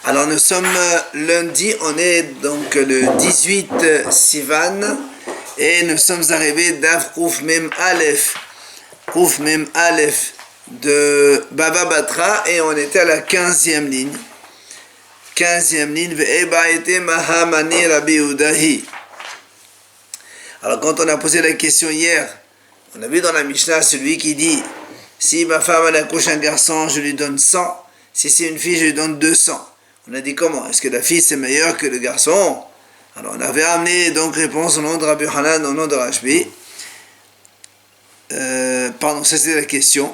Alors nous sommes lundi, on est donc le 18 Sivan et nous sommes arrivés d'Af Kouf Mem Aleph de Baba Batra et on était à la 15e ligne. 15e ligne, Ve'eba ete Mahamani Rabbi Udahi. Alors quand on a posé la question hier, on a vu dans la Mishnah celui qui dit si ma femme elle accouche un garçon, je lui donne 100, si c'est une fille, je lui donne 200. On a dit comment? Est-ce que la fille c'est meilleur que le garçon? Alors on avait amené donc réponse au nom de Rabbi Hanan, au nom de Rashbi. Pardon, ça c'était la question.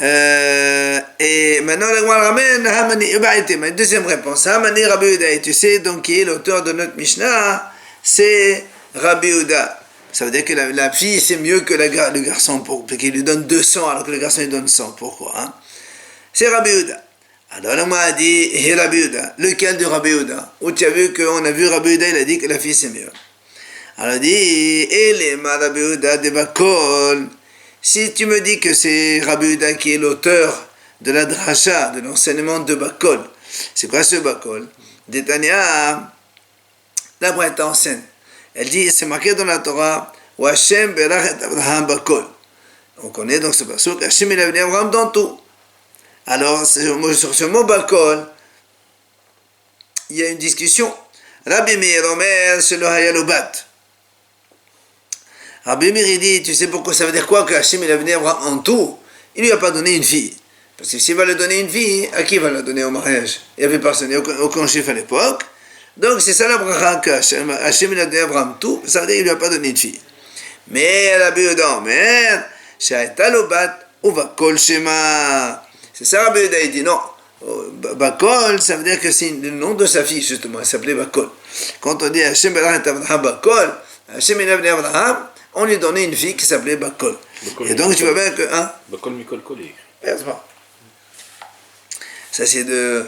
Et maintenant la Gemara ramène Hamani Ubaïté, ma deuxième réponse. Hamani Rabbi Uda, tu sais donc qui est l'auteur de notre Mishnah? C'est Rabbi Uda. Ça veut dire que la fille c'est mieux que le garçon, pour qu'il lui donne 200 alors que le garçon lui donne 100. Pourquoi hein? C'est Rabbi Uda. Alors on m'a dit, et Rabbi Uda, lequel de Rabbi Uda? Où tu as vu qu'on a vu Rabbi Uda, il a dit que la fille c'est mieux. Alors il dit, et les Rabbi Uda de Bakol. Si tu me dis que c'est Rabbi Uda qui est l'auteur de la dracha, de l'enseignement de Bakol, c'est quoi ce Bakol? Détania, la Braïta enseigne. Elle dit, c'est marqué dans la Torah, ou Hashem berach et Abraham Bakol. On connaît donc ce passage, Hashem il a venu Abraham dans tout. Alors, sur ce mot Bakol, il y a une discussion. Rabbi Meir Omer, c'est le Hayalobat. Rabbi Meir, il dit, tu sais pourquoi ça veut dire quoi que Hachem il a venu Abraham en tout? Il lui a pas donné une fille. Parce que s'il va lui donner une fille, à qui il va la donner au mariage? Il n'y avait personne, il n'y avait aucun juif à l'époque. Donc c'est ça la bracha que Hachem il a donné à Abraham tout, ça veut dire qu'il lui a pas donné une fille. Mais Rabbi Omer, Sha'etalobat, ou Bakol Shema. C'est ça Rabbi Uda, il dit non. Bakol, ça veut dire que c'est le nom de sa fille, justement, elle s'appelait Bakol. Quand on dit Hashem berach et Abraham Bakol, Hashem il a venu Abraham, on lui donnait une fille qui s'appelait Bakol. Et donc tu vois bien que. Hein? Bakol Mikol Kolé. Ça c'est de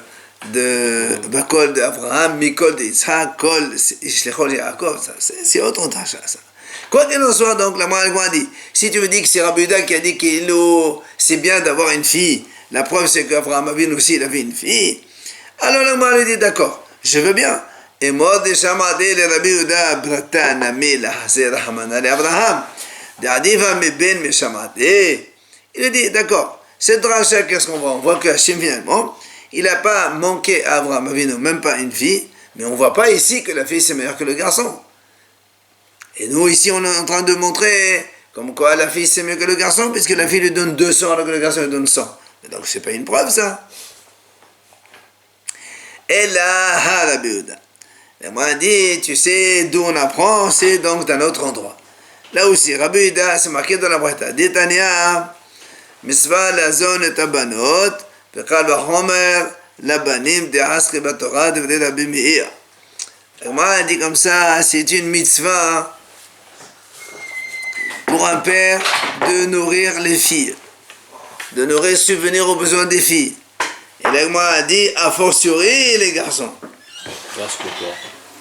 Bakol d'Abraham, Mikol d'Isaac, Kol, Ishlechol Yaakov, c'est autre tâche ça. Quoi qu'il en soit, donc la Gemara dit, si tu me dis que c'est Rabbi Uda qui a dit que c'est bien d'avoir une fille, la preuve c'est qu'Abraham Avinu aussi il avait une fille, alors la Gemara lui dit d'accord, je veux bien. Et moi de Shamade le Rabbi Uda brata nami la haser rahmana le Abraham, de Adiva me ben me Shamade. Il dit d'accord, cette dracha qu'est-ce qu'on voit? On voit que Hachem finalement, il n'a pas manqué à Abraham Avinu, même pas une fille, mais on ne voit pas ici que la fille c'est meilleur que le garçon. Et nous, ici, on est en train de montrer comme quoi la fille, c'est mieux que le garçon, puisque la fille lui donne 200 alors que le garçon lui donne 100. Et donc, c'est pas une preuve, ça. Et là, Rabbi Uda. Et moi, dit, tu sais d'où on apprend, c'est donc d'un autre endroit. Là aussi, Rabbi Uda, c'est marqué dans la Braïta. Détania, Misva la zone et tabanot, Pekal Bahomer, la banim de Askri Batora, de Rabbi Meir. Et moi, dit comme ça, c'est une mitzvah pour un père de nourrir les filles, de nourrir, subvenir aux besoins des filles. Et l'Agma a dit, a fortiori les garçons.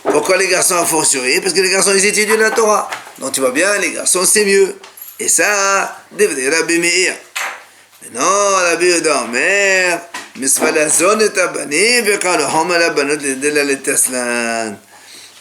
Pourquoi les garçons a fortiori? Parce que les garçons, ils étudient la Torah. Donc tu vois bien, les garçons, c'est mieux. Et ça, devenait Rabbi Meir. Mais non, Rabbi Uda Omer, Misva la zone est abani, vekal homa la banot de la teslan.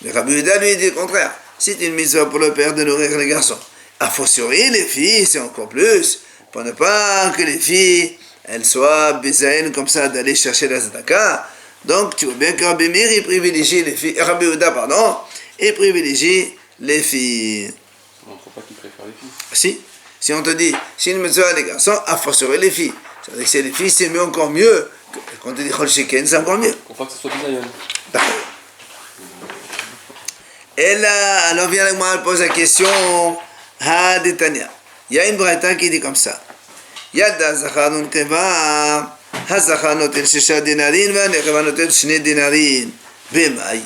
Mais Rabbi Uda lui dit le contraire. C'est une mitzvah pour le père de nourrir les garçons. A fortiori, les filles, c'est encore plus, pour ne pas que les filles, elles soient bézaïnes comme ça d'aller chercher la zadaka. Donc, tu vois bien que Rabbi Meir, il privilégie les filles, Rabbi Uda, pardon, il privilégie les filles. On ne croit pas qu'il préfère les Si, filles. si on te dit, si une mitzvah les garçons, a fortiori les filles. Ça veut dire que c'est les filles, c'est mieux, encore mieux. Quand on te dit Chol Sheken, c'est encore mieux. Pour pas que ce soit bisaïon. D'accord. Et là, alors vient le moi pose la question. Ha Détania. Il y a une braïta qui dit comme ça. Yadda zachanun keva, ha zachanotel shisha dinarin, va nekevanotel shne dinarin. Bemai.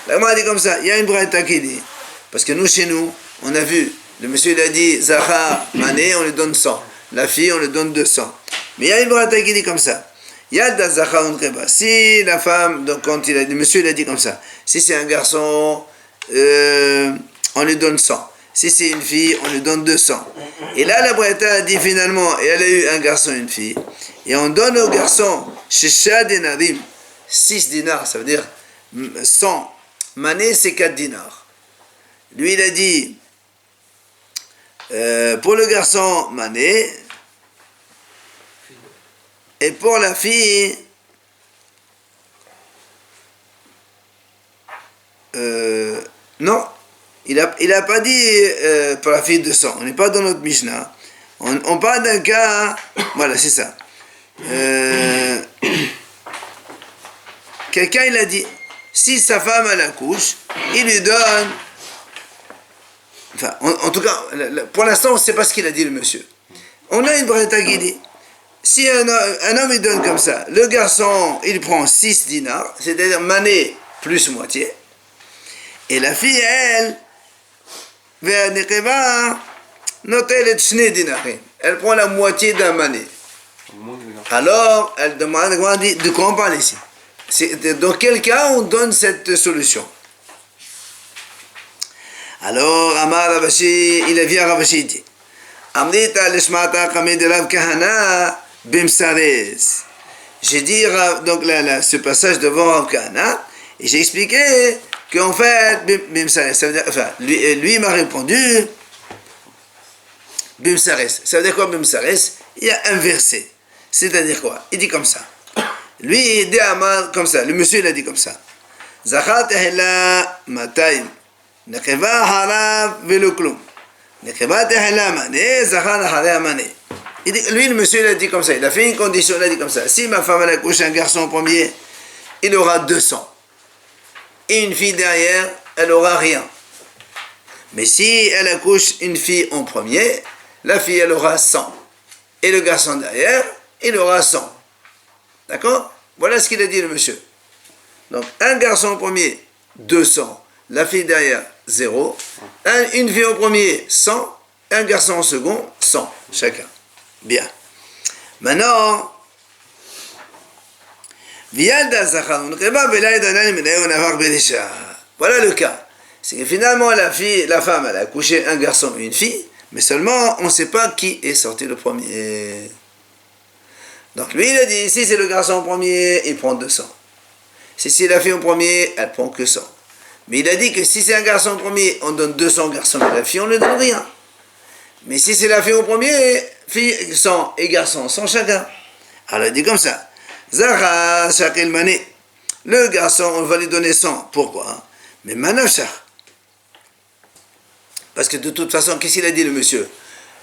La Gemara dit comme ça. Il y a une braïta qui dit. Parce que nous, chez nous, on a vu. Le monsieur, il a dit Zachar, mané, on lui donne 100. La fille, on lui donne 200. Mais il y a une braïta qui dit comme ça. Yadda zachanun keva. Si la femme, donc quand il a dit, le monsieur, il a dit comme ça. Si c'est un garçon, on lui donne 100. Si c'est une fille, on lui donne 200. Et là, la Braïta a dit finalement, et elle a eu un garçon et une fille. et on donne au garçon, Shisha Dinarim, 6 dinars, ça veut dire 100 manées, c'est 4 dinars. Lui, il a dit, pour le garçon, mané, et pour la fille, non, il a pas dit pour la fille 200, on n'est pas dans notre Mishnah. On parle d'un cas, voilà, c'est ça. Quelqu'un, il a dit, si sa femme, elle accouche, il lui donne, enfin, en tout cas, pour l'instant, on ne sait pas ce qu'il a dit, le monsieur. On a une braïta qui dit, si un homme, il donne comme ça, le garçon, il prend 6 dinars, c'est-à-dire mané plus moitié, et la fille, elle, elle prend la moitié d'un mané. Alors, elle demande, de quoi on parle ici? Dans quel cas on donne cette solution? Alors, Amar Rabashi, il a vu à Rabashi, il dit, Amrita lishmata kamid Rav Kahana bimsares. J'ai dit donc ce passage devant Rav Kahana, et j'ai expliqué qu'en fait, bimsares, ça veut dire, enfin, lui m'a répondu, bimsares, ça veut dire quoi bimsares? Il y a un verset. C'est-à-dire quoi? Il dit comme ça. Lui, il dit comme ça. Le monsieur, il a dit comme ça. Zachat ehla matayim. Nekeva harav velo klum. Nekeva ehla mané, zachat harav mané. Lui, le monsieur, il a dit comme ça. Il a fait une condition, il a dit comme ça. Si ma femme, elle accouche un garçon premier, il aura 200. Et une fille derrière, elle aura rien. Mais si elle accouche une fille en premier, la fille, elle aura 100. Et le garçon derrière, il aura 100. D'accord? Voilà ce qu'il a dit le monsieur. Donc, un garçon au premier, 200. La fille derrière, 0. Une fille au premier, 100. Un garçon au second, 100. Chacun. Bien. Maintenant, voilà le cas. C'est que finalement, la femme, elle a accouché un garçon et une fille, mais seulement, on ne sait pas qui est sorti le premier. Donc lui, il a dit, si c'est le garçon au premier, il prend 200. Si c'est la fille au premier, elle prend que 100. Mais il a dit que si c'est un garçon au premier, on donne 200 garçons et la fille, on ne donne rien. Mais si c'est la fille au premier, fille 100 et garçon 100 chacun. Alors il a dit comme ça. Zara shakil mané. Le garçon, on va lui donner 100. Pourquoi? Mais manachar. Parce que de toute façon, qu'est-ce qu'il a dit le monsieur?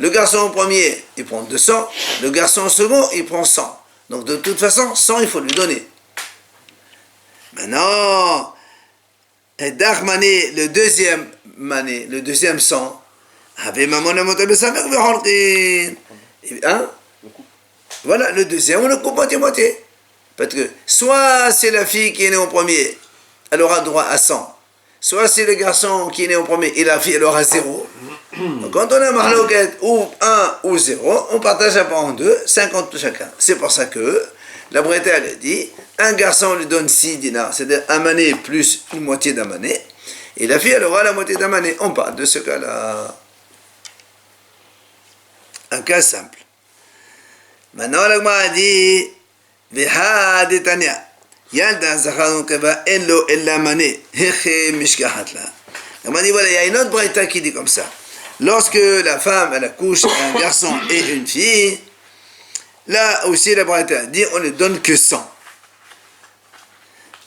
Le garçon au premier, il prend 200. Le garçon au second, il prend 100. Donc de toute façon, 100, il faut lui donner. Maintenant, Dar mané, le deuxième 100, avait maman à monter de sa mère, hein? Voilà, le deuxième, on le coupe moitié-moitié. Parce que soit c'est la fille qui est née au premier, elle aura droit à 100. Soit c'est le garçon qui est né au premier et la fille, elle aura 0. Donc quand on a marloquette ou 1 ou 0, on partage un peu en deux, 50 chacun. C'est pour ça que la Breta, elle a dit, un garçon lui donne 6 dinars, c'est-à-dire un mané plus une moitié d'un mané, et la fille, elle aura la moitié d'un mané. On parle de ce cas-là. Un cas simple. Maintenant, la Gemara a dit, Veha detania. Yalda Zacharun Keba Enlo Ella Mané, Heche Mishkahatla. On m'a dit, voilà, il y a une autre braïta qui dit comme ça. Lorsque la femme, elle accouche un garçon et une fille, là aussi la braïta dit, on ne donne que 100.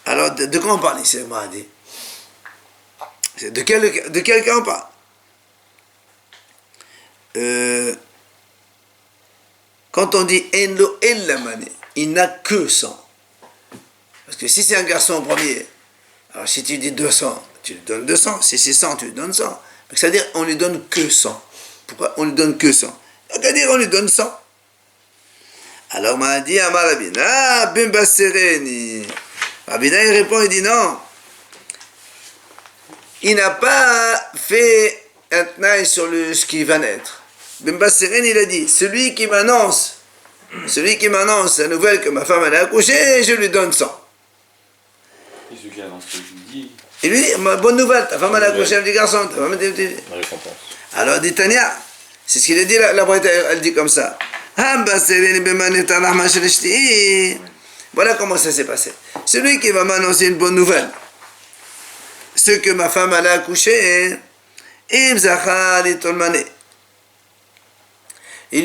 Alors, de quoi on parle ici, on m'a dit? De quel cas on parle? Quand on dit Enlo Ella Mané, il n'a que 100. Parce que si c'est un garçon en premier, alors si tu dis 200, tu lui donnes 200. Si c'est 100, tu lui donnes 100. C'est-à-dire, on lui donne que 100. Pourquoi on lui donne que 100? C'est-à-dire, on lui donne 100. Alors, m'a dit Amar Rabina, Bimba Sereni. Rabina, il répond, il dit non. Il n'a pas fait un tnaï sur ce qui va naître. Bimba Sereni, il a dit, celui qui m'annonce la nouvelle que ma femme elle a accouché, je lui donne 100. Et celui qui annonce que je lui dis. Il lui dit, bonne nouvelle, ta femme elle a accouché un petit garçon. La récompense. Alors, dit Tania, c'est ce qu'il a dit, la Breta, elle dit comme ça. Voilà comment ça s'est passé. Celui qui va m'annoncer une bonne nouvelle, ce que ma femme allait accoucher, il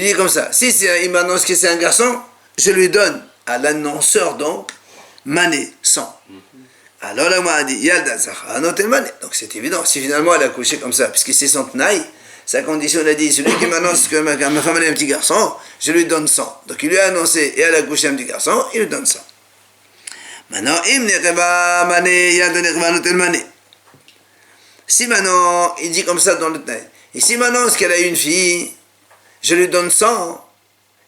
dit comme ça, si il m'annonce que c'est un garçon, je lui donne à l'annonceur donc mané, sang. Alors là, m'a dit, Yalda Zahra, notel mané. Donc c'est évident, si finalement elle a accouché comme ça, puisque c'est son tenaille, sa condition, elle a dit, celui qui m'annonce que ma femme a un petit garçon, je lui donne 100. Donc il lui a annoncé et elle a accouché un petit garçon, il lui donne 100. Maintenant, si maintenant, il dit comme ça dans le tenaille, et si m'annonce qu'elle a une fille, je lui donne 100,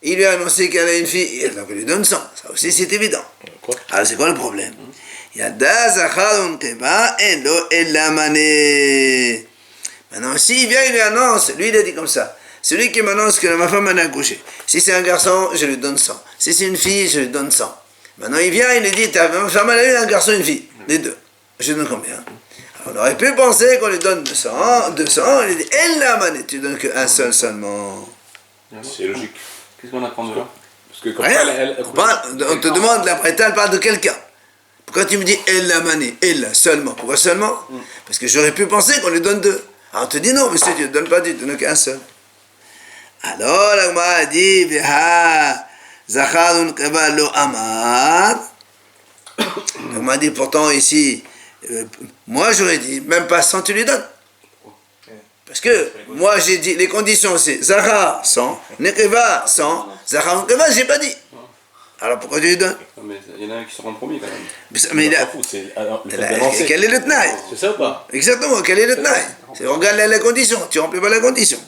il lui a annoncé qu'elle a une fille, et donc il lui donne 100. Ça aussi c'est évident. Alors c'est quoi le problème? Maintenant, s'il vient, il lui annonce, lui il a dit comme ça, celui qui m'annonce que ma femme a accouché, si c'est un garçon, je lui donne 100. Si c'est une fille, je lui donne 100. Maintenant, il vient, il lui dit, ta femme a eu un garçon et une fille, les deux. Je donne combien? Alors, on aurait pu penser qu'on lui donne 200, il dit, elle l'a mané, tu donnes qu'un seul seulement. C'est logique. Qu'est-ce qu'on apprend de là? Parce que comme rien. ça, On te demande, la prétale parle de quelqu'un. Pourquoi tu me dis, elle l'a mané, elle seulement? Pourquoi seulement? Parce que j'aurais pu penser qu'on lui donne deux. Alors on te dit non, monsieur, tu ne donnes pas deux, tu ne donnes qu'un seul. Alors, la Gemara a dit, Zacharun Keba lo amar. La Gemara a dit, pourtant ici, moi j'aurais dit, même pas 100, tu lui donnes. Parce que moi j'ai dit, les conditions c'est Zahar 100, Nekeva 100, Zacharun Keba, j'ai pas dit. Alors pourquoi tu lui donnes? Mais il y en a un qui sera en premier quand même. Mais il a... Quel est le tenaille? C'est ça ou pas? Exactement, quel est le tenaille? On regarde la condition, tu ne remplis pas la condition.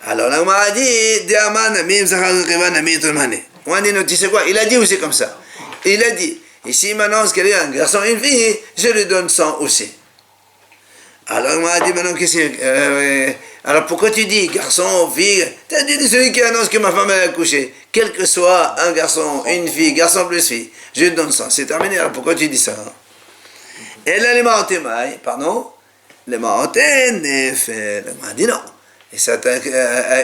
Alors là, on m'a dit, on a dit, tu sais quoi? Il a dit aussi comme ça. Il a dit, et s'il m'annonce qu'il y a un garçon et une fille, je lui donne 100 aussi. Alors on m'a dit, maintenant, qu'est-ce que alors pourquoi tu dis garçon, fille? Tu as dit celui qui annonce que ma femme a accouché, quel que soit un garçon, une fille, garçon plus fille, je lui donne 100. C'est terminé, alors pourquoi tu dis ça? Et là, les maotémaï, pardon? Les maotés, on m'a dit non. Et ça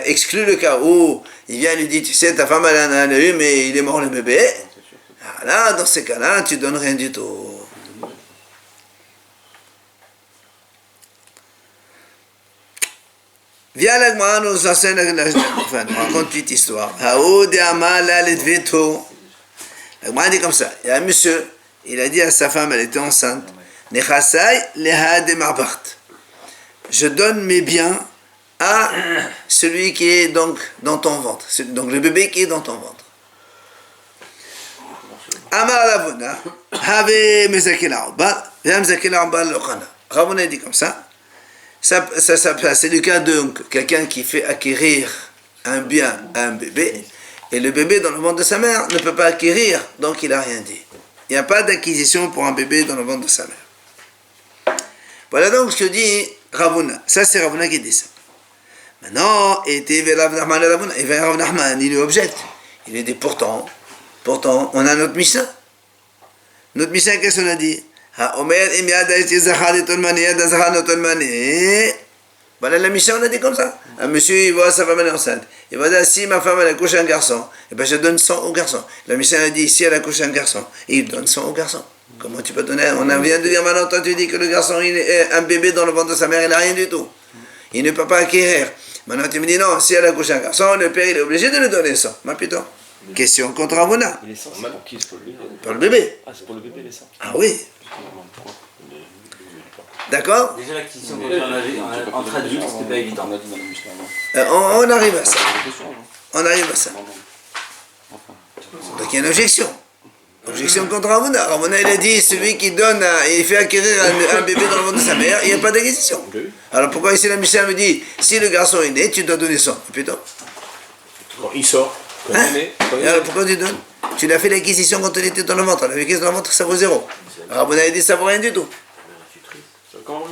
exclut le cas où il vient et lui dit, tu sais, ta femme elle en a eu, mais il est mort le bébé. Alors là, dans ces cas-là, tu donnes rien du tout. Viens la Gemara nous enseigne, enfin, nous raconte une petite histoire. La Gemara dit comme ça, il y a un monsieur, il a dit à sa femme, elle était enceinte, je donne mes biens à celui qui est donc dans ton ventre, donc le bébé qui est dans ton ventre. Amar Ravuna, Have Mezakil Arba, Mezakil Arba Lochana. Ravuna dit comme ça. Ça, c'est le cas de quelqu'un qui fait acquérir un bien à un bébé, et le bébé dans le ventre de sa mère ne peut pas acquérir, donc il n'a rien dit. Il n'y a pas d'acquisition pour un bébé dans le ventre de sa mère. Voilà donc ce que dit Ravuna. Ça, c'est Ravuna qui dit ça. Maintenant, il lui objecte. Il lui dit, pourtant, on a notre Mishnah. Notre Mishnah, qu'est-ce qu'on a dit? Voilà la Mishnah, on a dit comme ça. Un monsieur, il voit sa femme, elle est enceinte. Il va dire, si ma femme, elle accouche un garçon, eh ben je donne 100 au garçon. La Mishnah a dit, si elle accouche un garçon, il donne 100 au garçon. Comment tu peux donner? On vient de dire maintenant, toi tu dis que le garçon, il est un bébé dans le ventre de sa mère, il n'a rien du tout. Il ne peut pas acquérir. Maintenant tu me dis, non, si elle accouche un garçon, le père, il est obligé de lui donner 100. Ma putain. Question contre Ravuna. Il est 100, c'est pour qui? C'est pour le bébé? Pour le bébé. Ah, c'est pour le bébé, les 100. Ah oui. D'accord? Déjà l'acquisition entre adultes, c'était pas évident. On arrive à ça. On arrive à ça. Donc il y a une objection. Objection contre Ravuna. Ravuna, il a dit, celui qui donne, il fait acquérir un bébé dans le ventre de sa mère, il n'y a pas d'acquisition. Alors pourquoi ici la Mishnah me dit, si le garçon est né, tu dois donner 100. Putain. Quand il sort, quand il est né. Alors pourquoi tu donnes? Tu l'as fait l'acquisition quand il était dans le ventre. L'acquisition dans le ventre, ça vaut 0. Alors Ravuna a dit, ça vaut rien du tout.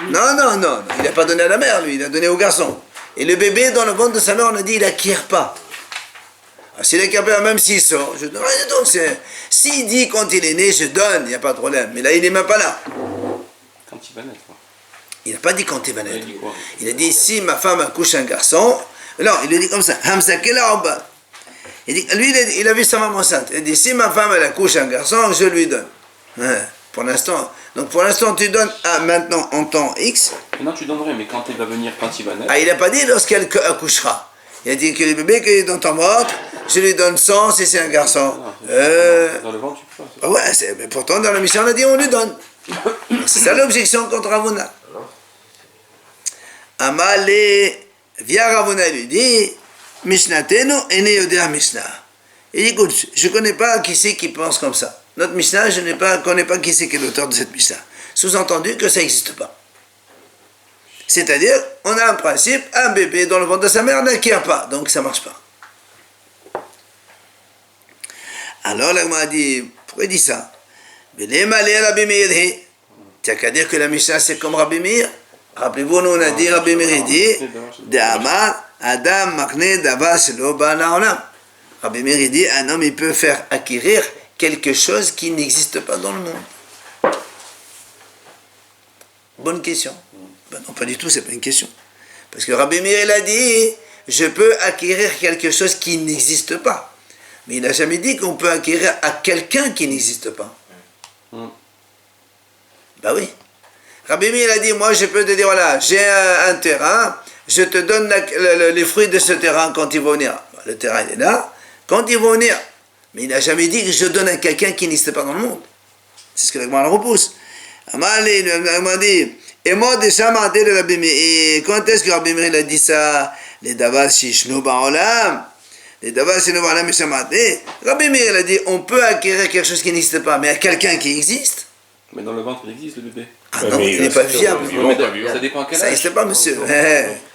Non, il n'a pas donné à la mère, lui, il a donné au garçon. Et le bébé dans le ventre de sa mère, on a dit, il n'acquiert pas. Alors, s'il n'acquiert pas, même s'il sort, je donne rien du tout. S'il dit quand il est né, je donne, il n'y a pas de problème. Mais là, il n'est même pas là. Quand il va naître. Il n'a pas dit quand il va naître. Il a dit quoi? Il a dit, si ma femme accouche un garçon, non, il lui dit comme ça, Hamza Kelaoba. Il dit, lui, il a vu sa maman enceinte. Il dit, si ma femme, elle accouche un garçon, je lui donne. Pour l'instant. Donc pour l'instant, tu donnes maintenant en temps X. Non, tu donnerais, mais quand il va venir, quand il va naître. Ah, il n'a pas dit lorsqu'elle accouchera. Il a dit que le bébé qui est dans ton ventre, je lui donne 100 si c'est un garçon. Dans le ventre, tu peux pas. Ouais, mais pourtant dans la mission, on a dit on lui donne. C'est ça l'objection contre Ravuna. Amale, via Ravuna, lui dit, Mishnatenu ene yodea Mishnah. Il dit, écoute, je ne connais pas qui c'est qui pense comme ça. Notre Mishnah, je ne connais pas qui c'est qui est l'auteur de cette Mishnah. Sous-entendu que ça n'existe pas. C'est-à-dire, on a un principe, un bébé dans le ventre de sa mère n'acquiert pas, donc ça ne marche pas. Alors, là, on m'a dit, pourquoi il dit ça? Tu n'as qu'à dire que la Mishnah, c'est comme Rabbi Meir. Rappelez-vous, nous, on a dit, Rabbi Meir dit, De'amar, Adam, Makne, Dava, Shelo, Ba'ala, Olam. Rabbi Meir dit, un homme, il peut faire acquérir quelque chose qui n'existe pas dans le monde. Bonne question. Ben non, pas du tout, c'est pas une question. Parce que Rabbi Meir, il a dit, je peux acquérir quelque chose qui n'existe pas. Mais il n'a jamais dit qu'on peut acquérir à quelqu'un qui n'existe pas. Ben oui. Rabbi Meir, il a dit, moi, je peux te dire, voilà, j'ai un terrain, je te donne les fruits de ce terrain quand ils vont venir. Le terrain, il est là, quand ils vont venir. Mais il n'a jamais dit que je donne à quelqu'un qui n'existe pas dans le monde. C'est ce que l'Agma le repousse. L'Agma dit, et moi, déjà, et quand est-ce que Rabbi Meir a dit ça? Les Davar Shishnu Ba'olam. Les Davar Shishnu Ba'olam Mishamate. Rabbi Meir a dit, on peut acquérir quelque chose qui n'existe pas, mais à quelqu'un qui existe. Mais dans le ventre, il existe le bébé. Ah non, il n'est pas viable. Ça dépend à quel âge. Ça n'existe pas, monsieur.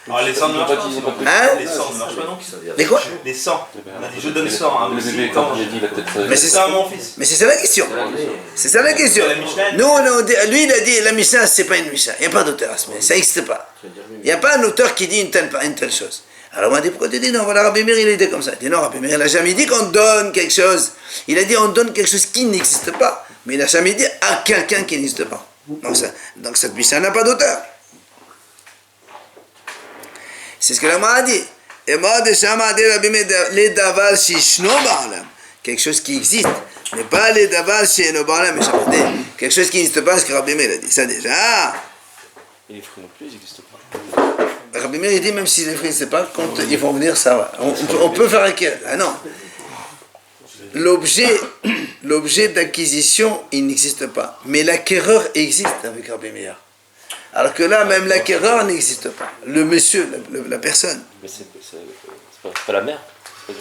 Alors les 100 ne marchent pas. Hein? Les 100 ne marchent pas non. Les quoi? Les 100. On a dit je donne 100. Le bébé, quand il a dit, il a peut-être. Mais c'est ça à mon fils. Mais c'est ça la question. C'est ça la question. Nous, lui, il a dit, la Mishnah, c'est pas une Mishnah. Il n'y a pas d'auteur à ce moment. Ça n'existe pas. Il n'y a pas un auteur qui dit une telle chose. Alors on m'a dit, pourquoi tu dis non? Voilà, Rabbi Meir, il était comme ça. Il dit non, Rabbi Meir, il n'a jamais dit qu'on donne quelque chose. Il a dit on donne quelque chose qui n'existe pas. Mais il n'a jamais dit à quelqu'un qui n'existe pas. Donc cette Mishnah n'a pas d'auteur. C'est ce que l'Agma a dit. Et moi, les davar shishno ba'alam. Quelque chose qui existe. Mais pas les davar shishno ba'alam. Quelque chose qui n'existe pas, ce que Rabbi Meir a dit. Ça déjà. Et les fruits non plus, ils n'existent pas. Rabbi Meir dit même si les fruits n'existent pas, quand ils vont venir, ça va. On peut faire acquérir. Ah non. L'objet d'acquisition, il n'existe pas. Mais l'acquéreur existe avec Rabbi Meir. Alors que là, même l'acquéreur n'existe pas. Le monsieur, la personne. Mais c'est pas la mère.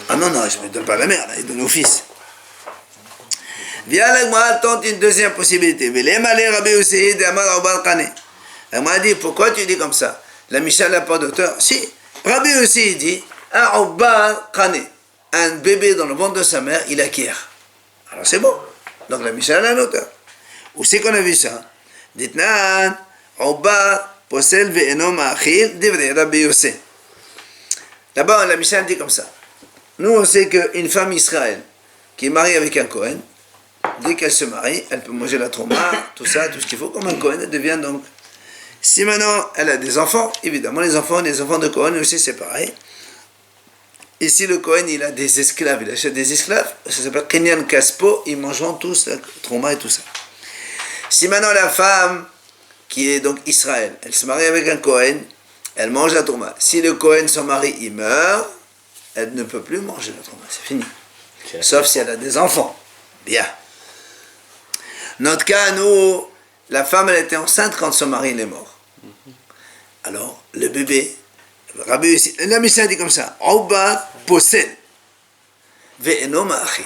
Ah non, je ne donne pas la mère, là, il donne au fils. Viens, l'Agma tente une deuxième possibilité. L'Agma dit, pourquoi tu dis comme ça? La Mishnah n'a pas d'auteur. Si, Rabbi aussi dit, un bébé dans le ventre de sa mère, il acquiert. Alors c'est bon. Donc la Mishnah a un auteur. Où c'est qu'on a vu ça? Dites-nan, Oba, Posel, Ve'eno, Ma'achil, Divrei, Rabbi Yossi. Là-bas, la Mishnah dit comme ça. Nous, on sait qu'une femme Israël qui est mariée avec un Kohen, dès qu'elle se marie, elle peut manger la trauma, tout ça, tout ce qu'il faut, comme un Kohen, elle devient donc. Si maintenant elle a des enfants, évidemment, les enfants de Kohen aussi, c'est pareil. Et si le Kohen, il a des esclaves, il achète des esclaves, ça s'appelle Kenyan Kaspo, ils mangeront tous la trauma et tout ça. Si maintenant la femme, qui est donc Israël, elle se marie avec un Kohen, elle mange la trauma. Si le Kohen, son mari, il meurt, elle ne peut plus manger la trauma, c'est fini. Sauf si elle a des enfants. Bien. Notre cas, nous, la femme, elle était enceinte quand son mari il est mort. Alors, le bébé, la Mishnah dit comme ça, Oba possède, ve'eno ma'achil.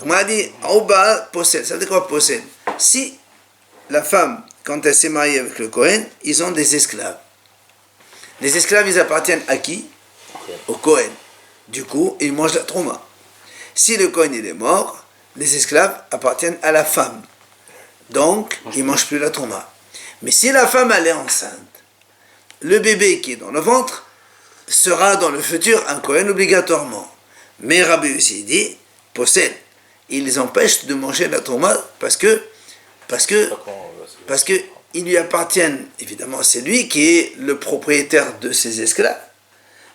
On m'a dit, Oba possède, ça veut dire quoi possède? Si la femme, quand elle s'est mariée avec le Kohen, ils ont des esclaves. Les esclaves, ils appartiennent à qui? Au Kohen. Du coup, ils mangent la trauma. Si le Kohen il est mort, les esclaves appartiennent à la femme. Donc, ils ne mangent plus la trauma. Mais si la femme elle est enceinte, le bébé qui est dans le ventre sera dans le futur un Kohen obligatoirement. Mais Rabbi aussi dit, possède. Il les empêche de manger la trauma parce que ils lui appartiennent, évidemment, c'est lui qui est le propriétaire de ses esclaves.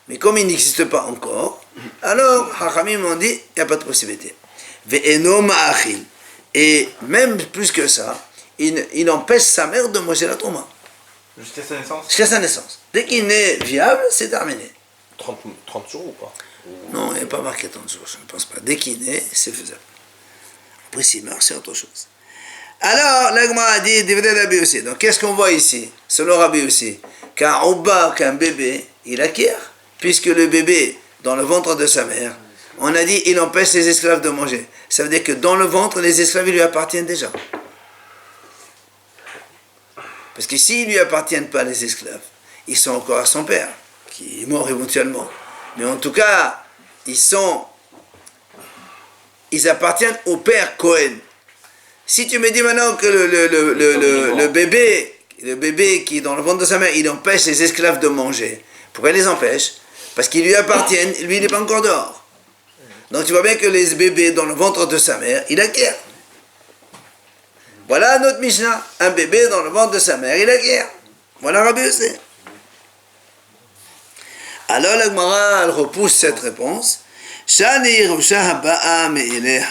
Mais comme il n'existe pas encore, Alors, Hachamim m'ont dit, il n'y a pas de possibilité. Ve'eno ma'achil. Et même plus que ça, il empêche sa mère de manger la touma. Jusqu'à sa naissance. Jusqu'à sa naissance. Dès qu'il est viable, c'est terminé. 30 jours ou pas? Non, il n'est pas marqué 30 jours, je ne pense pas. Dès qu'il naît, c'est faisable. Après, s'il meurt, c'est autre chose. Alors, l'Agma a dit, Rabbi aussi. Donc, qu'est-ce qu'on voit ici? Selon Rabbi aussi, qu'un bébé, il acquiert, puisque le bébé, dans le ventre de sa mère, on a dit, il empêche les esclaves de manger. Ça veut dire que dans le ventre, les esclaves, ils lui appartiennent déjà. Parce que s'ils ne lui appartiennent pas, les esclaves, ils sont encore à son père, qui est mort éventuellement. Mais en tout cas, ils appartiennent au père Cohen. Si tu me dis maintenant que le bébé qui est dans le ventre de sa mère, il empêche les esclaves de manger, pourquoi il les empêche? Parce qu'ils lui appartiennent, lui il n'est pas encore dehors. Donc tu vois bien que les bébés dans le ventre de sa mère, il acquiert. Voilà notre Mishnah, un bébé dans le ventre de sa mère, il acquiert. Voilà Rabbi Yossé. Alors la Gemara, elle repousse cette réponse. Shani Yerusha Ba'a Me'ileha.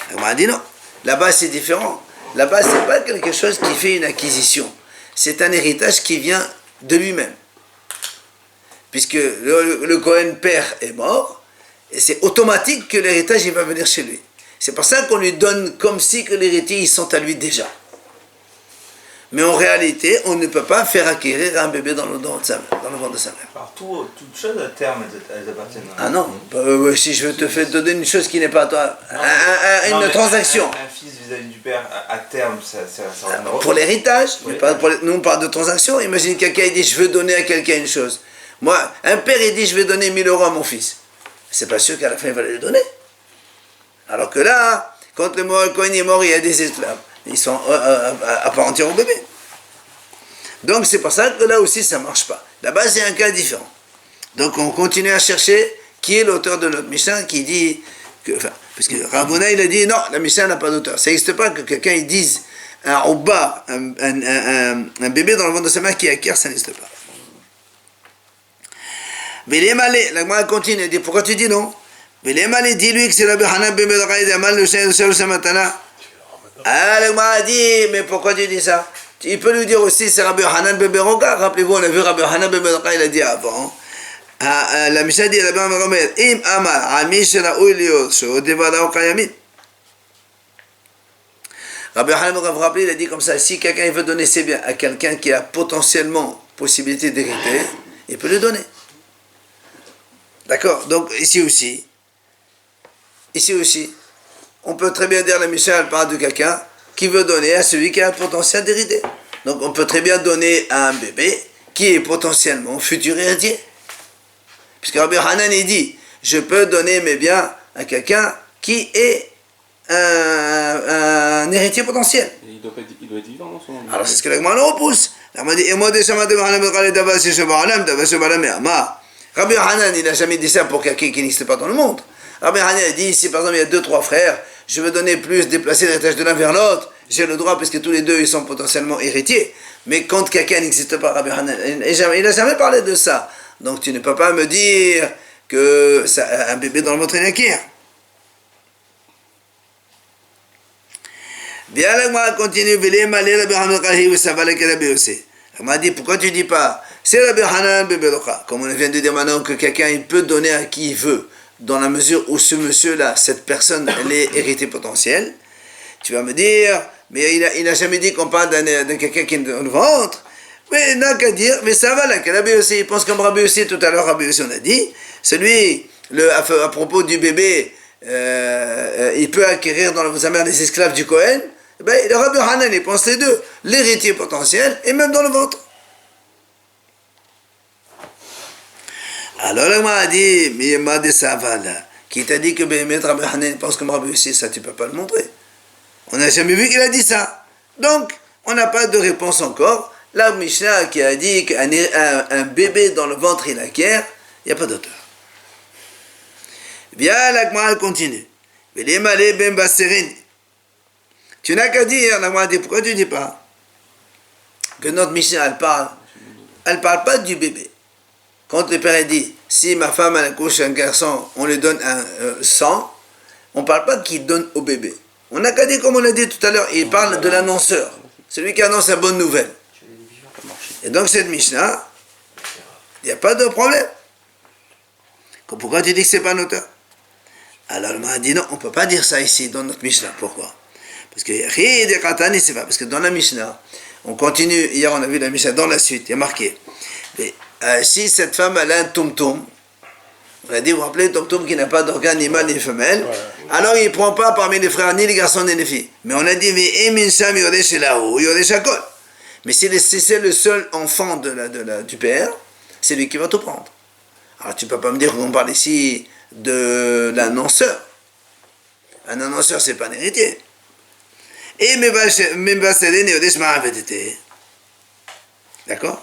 La Gemara dit non. Là-bas c'est différent. Là-bas c'est pas quelque chose qui fait une acquisition. C'est un héritage qui vient de lui-même. Puisque le Cohen père est mort, et c'est automatique que l'héritage il va venir chez lui. C'est pour ça qu'on lui donne comme si que l'héritier ils sont à lui déjà. Mais en réalité, on ne peut pas faire acquérir un bébé dans le ventre de sa mère. Alors, toutes choses à terme, elles appartiennent. Ah non, si je te fais donner une chose qui n'est pas à toi, une transaction. Un fils vis-à-vis du père, à terme, ça reviendra. Pour l'héritage, oui. mais pas nous on parle de transaction. Imagine quelqu'un il dit je veux donner à quelqu'un une chose. Moi, un père il dit je vais donner 1000 euros à mon fils. C'est pas sûr qu'à la fin il va le donner. Alors que là, quand le Cohen est mort, il y a des esclaves. Ils sont à part entière au bébé. Donc c'est pour ça que là aussi ça ne marche pas. Là-bas c'est un cas différent. Donc on continue à chercher qui est l'auteur de notre Mishnah qui dit que, parce que Ravuna il a dit non, la Mishnah n'a pas d'auteur. Ça n'existe pas que quelqu'un il dise un Oba, un bébé dans le ventre de sa mère qui acquiert, ça n'existe pas. Mais les malais, la Gemara continue, elle dit pourquoi tu dis non? Mais les malais, dis-lui que c'est Rabbi Hanan ben Medraïd Amal le Shayr de Matana. Ah, la Gemara dit, mais pourquoi tu dis ça? Il peut lui dire aussi c'est Rabbi Hanan ben Beroka. Rappelez-vous, on a vu Rabbi Hanan ben Beroka, il a dit avant. La Mishnah dit Rabbi Hanan ben Im Amar Ami Sheraoui Lios Shodevadao Kayamit. Rabbi Hanan ben Beroka, vous rappelez, il a dit comme ça, si quelqu'un veut donner ses biens à quelqu'un qui a potentiellement possibilité d'hériter, il peut le donner. D'accord? Donc ici aussi, on peut très bien dire la Mishnah, elle parle de quelqu'un qui veut donner à celui qui a un potentiel d'hériter. Donc on peut très bien donner à un bébé qui est potentiellement futur héritier. Puisque Rabbi Hanan il dit, je peux donner mes biens à quelqu'un qui est un héritier potentiel. Il doit être vivant dans son nom. Alors c'est ce que la Gemara repousse. La Gemara dit, et moi déjà Rabbi Hanan il n'a jamais dit ça pour quelqu'un qui n'existe pas dans le monde. Rabbi Hanan a dit, si par exemple il y a 2-3 frères, je veux donner plus, déplacer l'héritage de l'un vers l'autre, j'ai le droit puisque tous les deux ils sont potentiellement héritiers. Mais quand quelqu'un n'existe pas, Rabbi Hanan, il n'a jamais parlé de ça. Donc tu ne peux pas me dire que un bébé dans le ventre il acquiert. Bien là, moi continue, elle m'a dit, pourquoi tu dis pas, c'est Rabbi Hanan Beberocha, comme on vient de dire maintenant que quelqu'un il peut donner à qui il veut, dans la mesure où ce monsieur-là, cette personne, elle est héritée potentielle. Tu vas me dire, mais il n'a jamais dit qu'on parle de quelqu'un qui est dans le ventre. Mais il n'a qu'à dire, mais ça va là, que Rabbi aussi, il pense comme Rabbi aussi, tout à l'heure Rabbi aussi on a dit, celui, à propos du bébé, il peut acquérir dans sa mère des esclaves du Cohen, ben, le Rabbi Hanan, il pense les deux, l'héritier potentiel et même dans le ventre. Alors là, moi, a dit, mais il m'a dit ça va là. Qui t'a dit que Rabbi Hanan pense comme Rabbi aussi, ça tu peux pas le montrer. On n'a jamais vu qu'il a dit ça. Donc, on n'a pas de réponse encore. La Mishnah qui a dit qu'un bébé dans le ventre il acquiert, il n'y a pas d'auteur. Bien, la Gemara continue. Tu n'as qu'à dire, la Gemara dit, pourquoi tu ne dis pas que notre Mishnah, elle parle pas du bébé. Quand le père dit, si ma femme elle accouche un garçon, on lui donne un sang, on ne parle pas qu'il donne au bébé. On n'a qu'à dire, comme on a dit tout à l'heure, il parle de l'annonceur, celui qui annonce la bonne nouvelle. Et donc cette Mishnah, il n'y a pas de problème. Pourquoi tu dis que ce n'est pas un auteur? Alors on a dit non, on ne peut pas dire ça ici dans notre Mishnah. Pourquoi? Parce que dans la Mishnah, on continue, hier on a vu la Mishnah dans la suite, il y a marqué. Mais, si cette femme elle a un tom-tom, on a dit, vous vous rappelez, tom-tom qui n'a pas d'organe ni mâle ni femelle, alors il ne prend pas parmi les frères ni les garçons ni les filles. Mais on a dit, mais si c'est le seul enfant du père, c'est lui qui va tout prendre. Alors tu ne peux pas me dire qu'on parle ici de l'annonceur. Un annonceur, c'est pas un héritier. Et d'accord?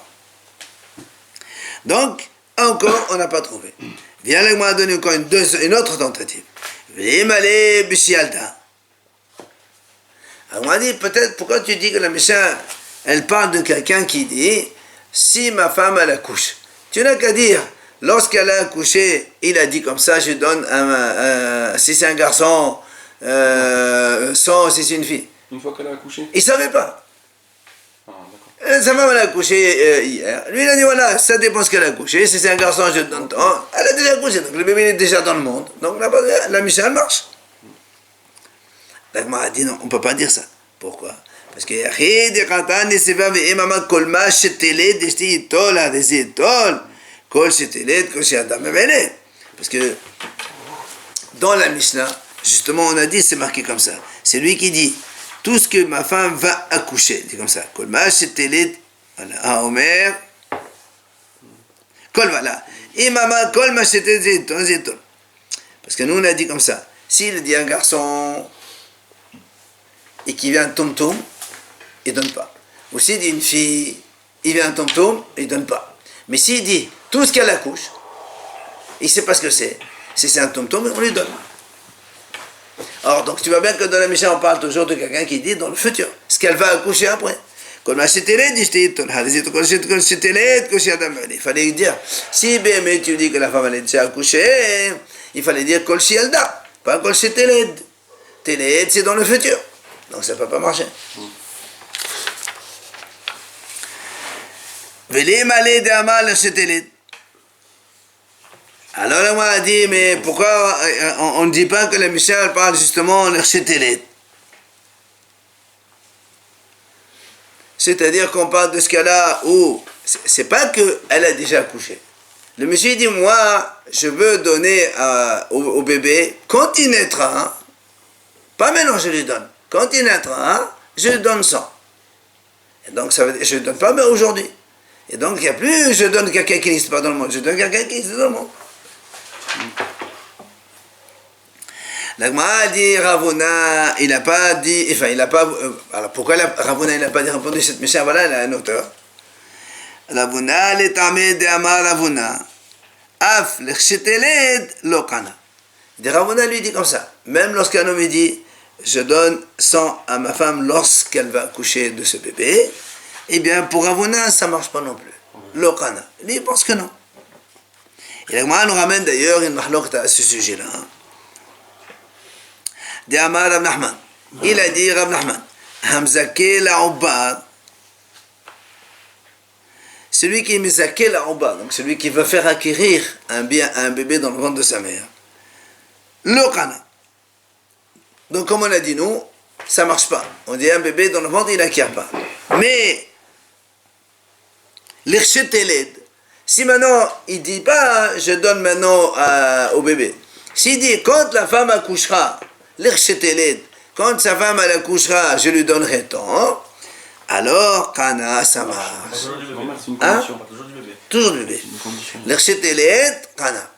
Donc, encore, on n'a pas trouvé. Viens là, moi donner encore une autre tentative. Alors, on m'a dit, peut-être, pourquoi tu dis que la Mishnah, elle parle de quelqu'un qui dit, si ma femme, elle accouche. Tu n'as qu'à dire, lorsqu'elle a accouché, il a dit comme ça, je donne si c'est un garçon, 100, si c'est une fille. Une fois qu'elle a accouché? Il ne savait pas. Ah, d'accord. Sa femme elle a accouché hier. Lui il a dit voilà, ça dépend ce qu'elle a accouché. Si c'est un garçon, je donne tant. Elle a déjà accouché, donc le bébé est déjà dans le monde. Donc la Mishnah elle marche. L'agma a dit non, on ne peut pas dire ça. Pourquoi? Parce que parce que dans la Mishnah, justement, on a dit, c'est marqué comme ça. C'est lui qui dit tout ce que ma femme va accoucher. C'est comme ça. Voilà. Ah, Omer. Kol voilà. Imama kol ma zéton. Parce que nous, on a dit comme ça. S'il dit un garçon et qu'il vient un tom-tom, il ne donne pas. Ou s'il dit une fille, il vient un tom-tom, il ne donne pas. Mais s'il dit tout ce qu'elle accouche, il ne sait pas ce que c'est. Si c'est un tom-tom, on lui donne. Alors, donc tu vois bien que dans la Mishnah, on parle toujours de quelqu'un qui dit dans le futur, ce qu'elle va accoucher après. Il fallait dire, si BM tu dis que la femme elle est déjà accouchée, il fallait dire Kol Shielda, pas Kol Sheteled. Teled, c'est dans le futur. Donc ça ne peut pas marcher. Alors là, moi, a dit, mais pourquoi on ne dit pas que la Mishnah parle justement en l'Erchetelet? C'est-à-dire qu'on parle de ce cas-là où c'est pas qu'elle a déjà accouché. Le monsieur dit, moi, je veux donner au bébé, quand il naîtra, pas maintenant je lui donne, quand il naîtra, je lui donne 100. Et donc ça veut dire, je ne donne pas mais aujourd'hui. Et donc il n'y a plus, je donne quelqu'un qui n'existe pas dans le monde, je donne quelqu'un qui existe dans le monde. L'Agma dit Ravuna, il n'a pas dit, enfin il n'a pas, alors pourquoi Ravuna il n'a pas répondu cette Mishnah? Voilà, il a un auteur. Ravuna l'étamé de Amar Ravuna, af l'chiteled lokana. Ravuna lui dit comme ça, même lorsqu'un homme dit, je donne 100 à ma femme lorsqu'elle va accoucher de ce bébé, eh bien pour Ravuna ça ne marche pas non plus. Lokana, lui il pense que non. Et l'Agma nous ramène d'ailleurs une mahlokta à ce sujet-là. D'Amar Rav Nachman. Il a dit Rav Nachman, Hamzake la'ubad, celui qui est mizake la'ubad, donc celui qui veut faire acquérir un bien à un bébé dans le ventre de sa mère. Lokana. Donc comme on a dit nous, ça ne marche pas. On dit un bébé dans le ventre, il n'acquiert pas. Mais l'ircheteled, si maintenant il ne dit pas je donne maintenant au bébé, s'il dit quand la femme accouchera, l'ircheteled, quand sa femme elle accouchera, je lui donnerai tant, alors kana ça marche. Hein? Toujours du bébé. L'ircheteled, kana.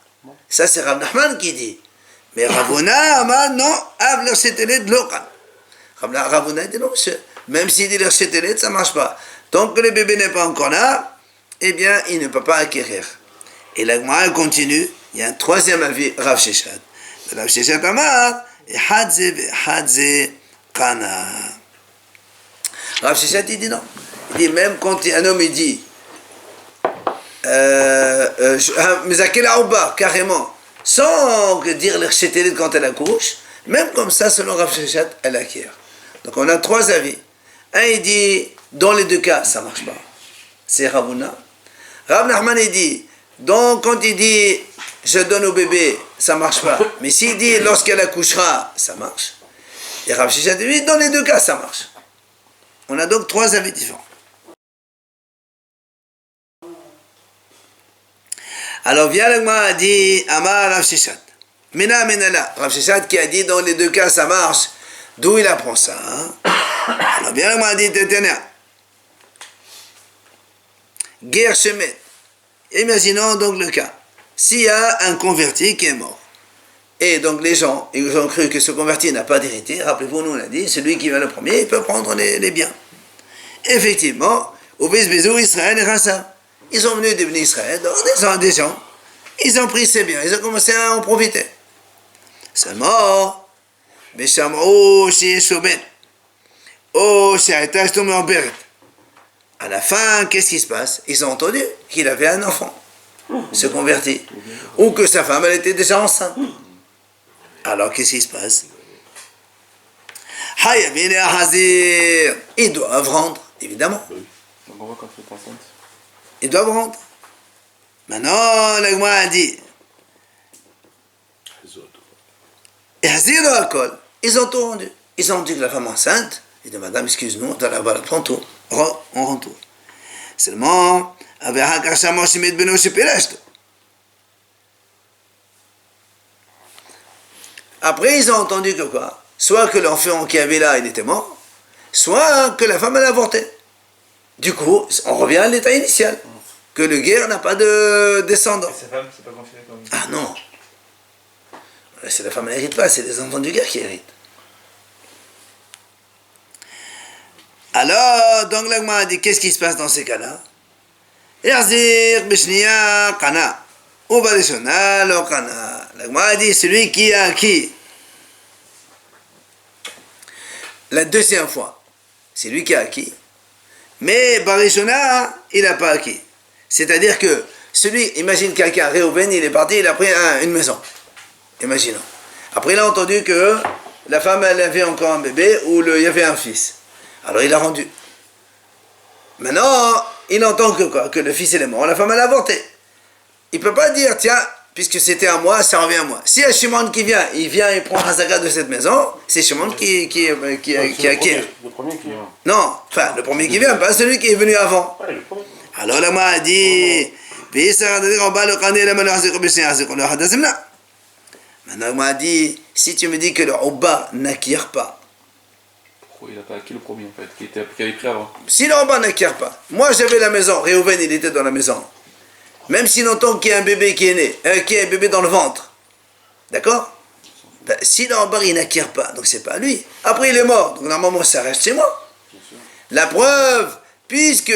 Ça c'est Rav Nachman qui dit. Mais Ravuna Amar non, av l'ircheteled lokan. Ravuna dit non monsieur, même s'il dit l'ircheteled ça ne marche pas. Tant que le bébé n'est pas encore là, eh bien, il ne peut pas acquérir. Et la Gemara continue, il y a un troisième avis, Rav Sheshet. Rav Sheshet Amar, Hadze Kana. Rav Sheshet, il dit non. Il dit, même quand un homme il dit, Mezakel Aouba, carrément, sans dire l'Irchetelit quand elle accouche, même comme ça, selon Rav Sheshet, elle acquiert. Donc on a trois avis. Un, il dit, dans les deux cas, ça ne marche pas. C'est Ravuna. Rav Nachman, il dit, donc quand il dit, je donne au bébé, ça ne marche pas. Mais s'il dit, lorsqu'elle accouchera, ça marche. Et Rav Sheshet dit, dans les deux cas, ça marche. On a donc trois avis différents. Alors, vient le a dit, Amar Rav Sheshet. Mena Menala. Rav Sheshet qui a dit, dans les deux cas, ça marche. D'où il apprend ça, hein? Alors, bien le a dit, Téténia. Guerre chemin. Imaginons donc le cas. S'il y a un converti qui est mort, et donc les gens, ils ont cru que ce converti n'a pas d'héritier, rappelez-vous, nous on a dit, celui qui vient le premier, il peut prendre les biens. Effectivement, au Bezbezou, Israël et Rassa, ils sont venus devenir Israël, donc des gens, ils ont pris ces biens, ils ont commencé à en profiter. Seulement, Besham'ou Shieshoben, Oh Shi'atash Tomé en Beret. À la fin, qu'est-ce qui se passe? Ils ont entendu qu'il avait un enfant, se convertit, ou que sa femme, elle était déjà enceinte. Alors, qu'est-ce qui se passe? Hayabine Hazir, ils doivent rendre, évidemment. Donc on voit quand tu es enceinte. Ils doivent rendre. Maintenant, l'Agma a dit, et Hazir dans l'alcool, ils ont tout rendu. Ils ont dit que la femme enceinte, ils disent, madame, excuse-nous, on la prend tout. On rend tout. Seulement, avec Hakashama Shimit Beno Shipelashto. Après, ils ont entendu que quoi? Soit que l'enfant qui avait là, il était mort, soit que la femme, elle a avorté. Du coup, on revient à l'état initial, que le guerre n'a pas de descendant. Et sa femme, c'est pas considéré comme... Ah non. C'est la femme, elle n'hérite pas, c'est les enfants du guerre qui héritent. Alors, donc l'Agma a dit, qu'est-ce qui se passe dans ces cas-là? Erzir, Bishniya, Kana. Ou Barishona, lo Kana. L'Agma a dit, celui qui a acquis la deuxième fois, c'est lui qui a acquis. Mais Barishona, il n'a pas acquis. C'est-à-dire que celui, imagine quelqu'un, Réhouven, il est parti, il a pris une maison. Imaginons. Après, il a entendu que la femme, elle avait encore un bébé, ou il y avait un fils. Alors il a rendu. Maintenant, il entend que quoi? Que le fils il est mort, la femme elle a avorté. Il ne peut pas dire, tiens, puisque c'était à moi, ça revient à moi. Si il y a Shimon qui vient, il prend un zakat de cette maison, c'est Shimon qui acquiert. Le premier qui vient. Non, enfin, le premier qui vient, pas celui qui est venu avant. Ouais, le premier. Alors là, moi, a dit, maintenant, moi, a dit, si tu me dis que le Oba n'acquiert pas, Il n'a pas acquis le premier en fait, qui avait pris avant. si l'enfant n'acquiert pas, moi j'avais la maison, Réhouven il était dans la maison, même s'il entend qu'il y a un bébé qui est né, qu'il y a un bébé dans le ventre, d'accord? Ben, si l'enfant il n'acquiert pas, donc c'est pas lui. Après il est mort, donc normalement ça reste chez moi. La preuve, puisque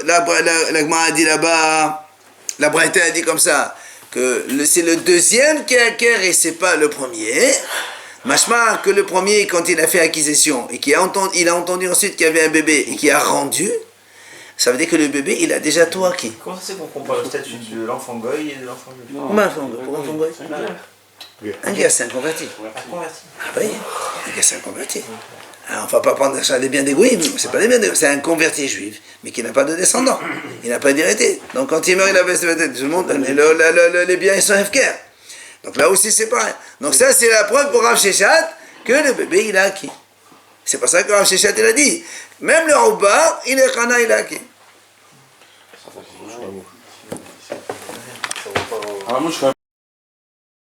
la Gemara a dit là-bas, la Braïta a dit comme ça, que c'est le deuxième qui acquiert et c'est pas le premier. Machma que le premier, quand il a fait acquisition et il a entendu ensuite qu'il y avait un bébé et qui a rendu, ça veut dire que le bébé, il a déjà tout acquis. Comment ça c'est qu'on compare le statut de l'enfant goy et de l'enfant juif? Comment l'enfant goy? Un gars, c'est un converti. Un converti. Ah oui, un gars, c'est un converti. Alors, on ne va pas prendre ça des biens des goïms, c'est pas des biens des goïms, c'est un converti juif, mais qui n'a pas de descendant, il n'a pas d'héritier. Donc quand il meurt, il a baissé la tête, tout le monde, les biens, ils sont FKR. Donc là aussi c'est pareil. Donc ça c'est la preuve pour Rav Sheshet que le bébé il a acquis. C'est pour ça que Rav Sheshet il a dit, même le Roubar, il est Kana, il a acquis. Alors moi je